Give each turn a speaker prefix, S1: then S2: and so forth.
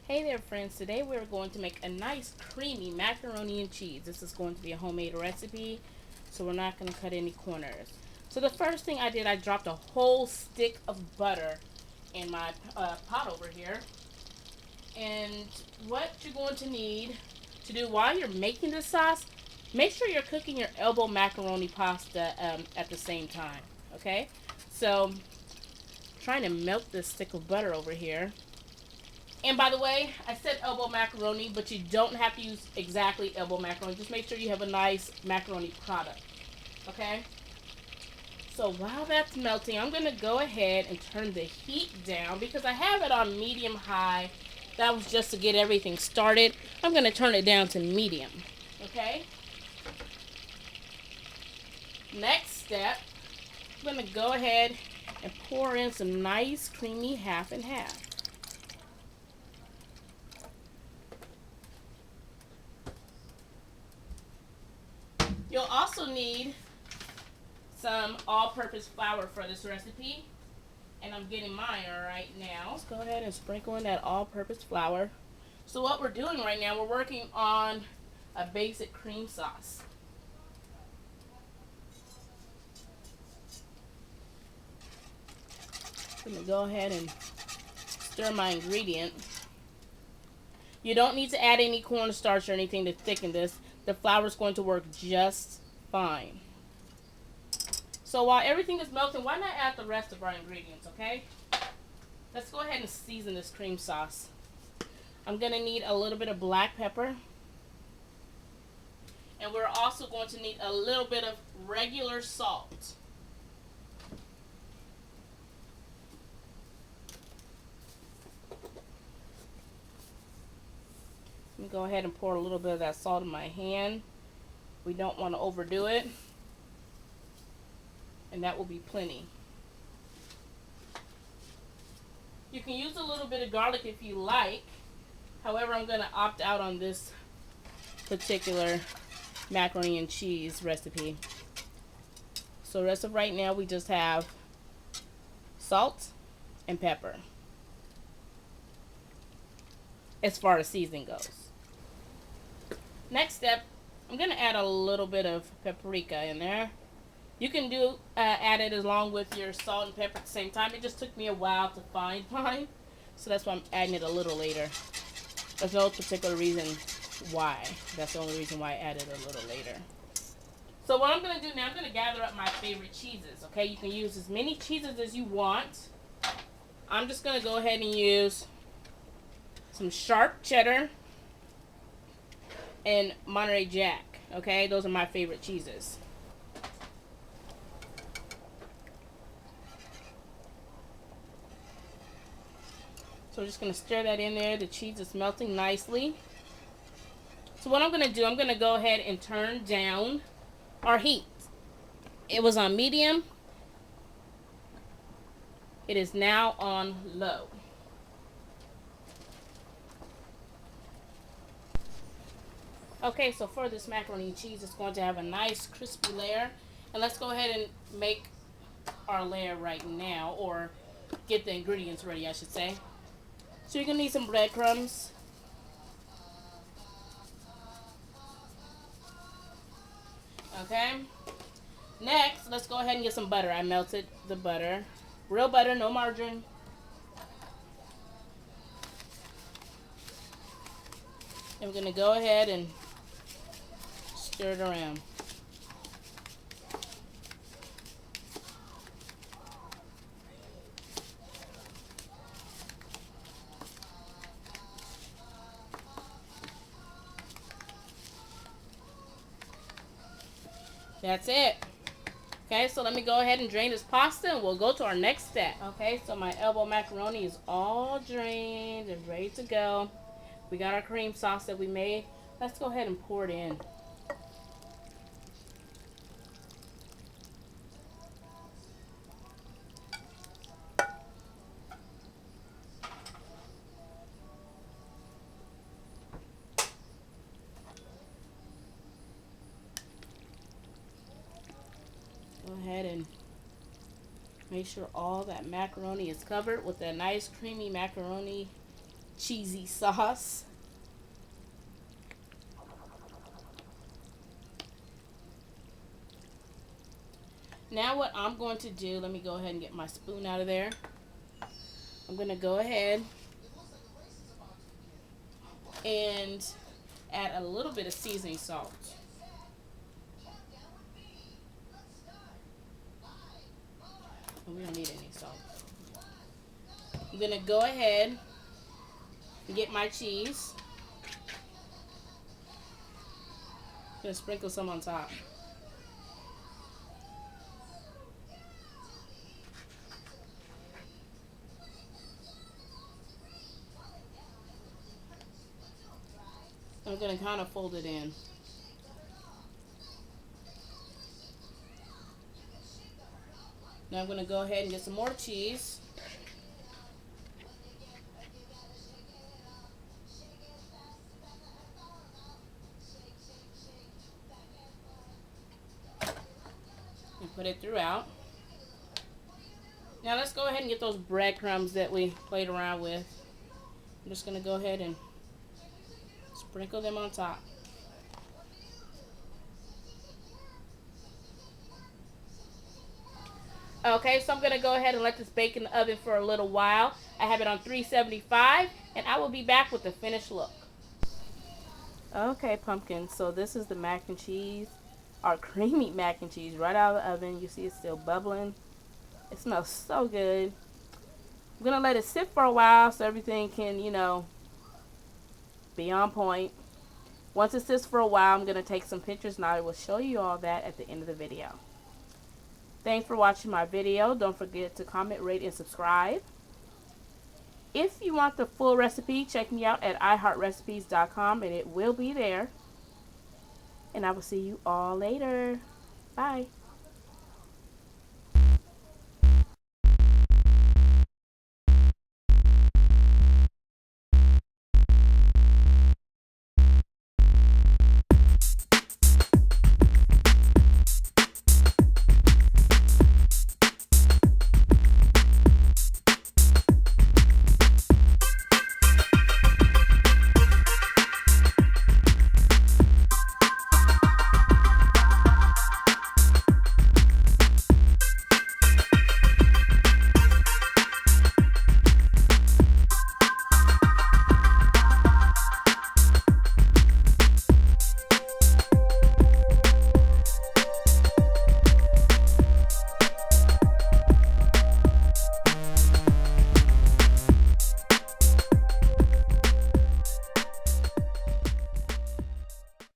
S1: Hey there friends, today we're going to make a nice creamy macaroni and cheese. This is going to be a homemade recipe, so we're not going to cut any corners. So the first thing I did, I dropped a whole stick of butter in my pot over here. And what you're going to need to do while you're making the sauce, make sure you're cooking your elbow macaroni pasta at the same time, okay? So, trying to melt this stick of butter over here. And by the way, I said elbow macaroni, but you don't have to use exactly elbow macaroni. Just make sure you have a nice macaroni product. Okay? So while that's melting, I'm going to go ahead and turn the heat down because I have it on medium high. That was just to get everything started. I'm going to turn it down to medium. Okay? Next step, I'm going to go ahead and pour in some nice creamy half and half. You'll also need some all-purpose flour for this recipe, and I'm getting mine right now. Let's go ahead and sprinkle in that all-purpose flour. So what we're doing right now, we're working on a basic cream sauce. I'm going to go ahead and stir my ingredient. You don't need to add any cornstarch or anything to thicken this. The flour is going to work just fine. So while everything is melting, why not add the rest of our ingredients, okay? Let's go ahead and season this cream sauce. I'm going to need a little bit of black pepper. And we're also going to need a little bit of regular salt. Let me go ahead and pour a little bit of that salt in my hand. We don't want to overdo it. And that will be plenty. You can use a little bit of garlic if you like. However, I'm going to opt out on this particular macaroni and cheese recipe. So as of right now, we just have salt and pepper as far as seasoning goes. Next step, I'm going to add a little bit of paprika in there. You can add it along with your salt and pepper at the same time. It just took me a while to find mine, so that's why I'm adding it a little later. There's no particular reason why. That's the only reason why I added it a little later. So what I'm going to do now, I'm going to gather up my favorite cheeses, okay? You can use as many cheeses as you want. I'm just going to go ahead and use some sharp cheddar and Monterey Jack, okay? Those are my favorite cheeses. So we're just going to stir that in there. The cheese is melting nicely. So what I'm going to do, I'm going to go ahead and turn down our heat. It was on medium. It is now on low. Okay, so for this macaroni and cheese, it's going to have a nice crispy layer. And let's go ahead and make our layer right now, or get the ingredients ready, I should say. So you're going to need some breadcrumbs. Okay. Next, let's go ahead and get some butter. I melted the butter. Real butter, no margarine. And we're going to go ahead and stir it around. That's it. Okay, so let me go ahead and drain this pasta and we'll go to our next step. Okay, so my elbow macaroni is all drained and ready to go. We got our cream sauce that we made. Let's go ahead and pour it in. Go ahead and make sure all that macaroni is covered with that nice creamy macaroni cheesy sauce. Now what I'm going to do, let me go ahead and get my spoon out of there. I'm going to go ahead and add a little bit of seasoning salt. We don't need any salt. I'm going to go ahead and get my cheese. I'm going to sprinkle some on top. I'm going to kind of fold it in. Now I'm going to go ahead and get some more cheese. And put it throughout. Now let's go ahead and get those breadcrumbs that we played around with. I'm just going to go ahead and sprinkle them on top. Okay, so I'm going to go ahead and let this bake in the oven for a little while. I have it on 375, and I will be back with the finished look. Okay, pumpkin, so this is the mac and cheese, our creamy mac and cheese right out of the oven. You see it's still bubbling. It smells so good. I'm going to let it sit for a while so everything can, be on point. Once it sits for a while, I'm going to take some pictures and I will show you all that at the end of the video. Thanks for watching my video. Don't forget to comment, rate, and subscribe. If you want the full recipe, check me out at iHeartRecipes.com and it will be there. And I will see you all later. Bye.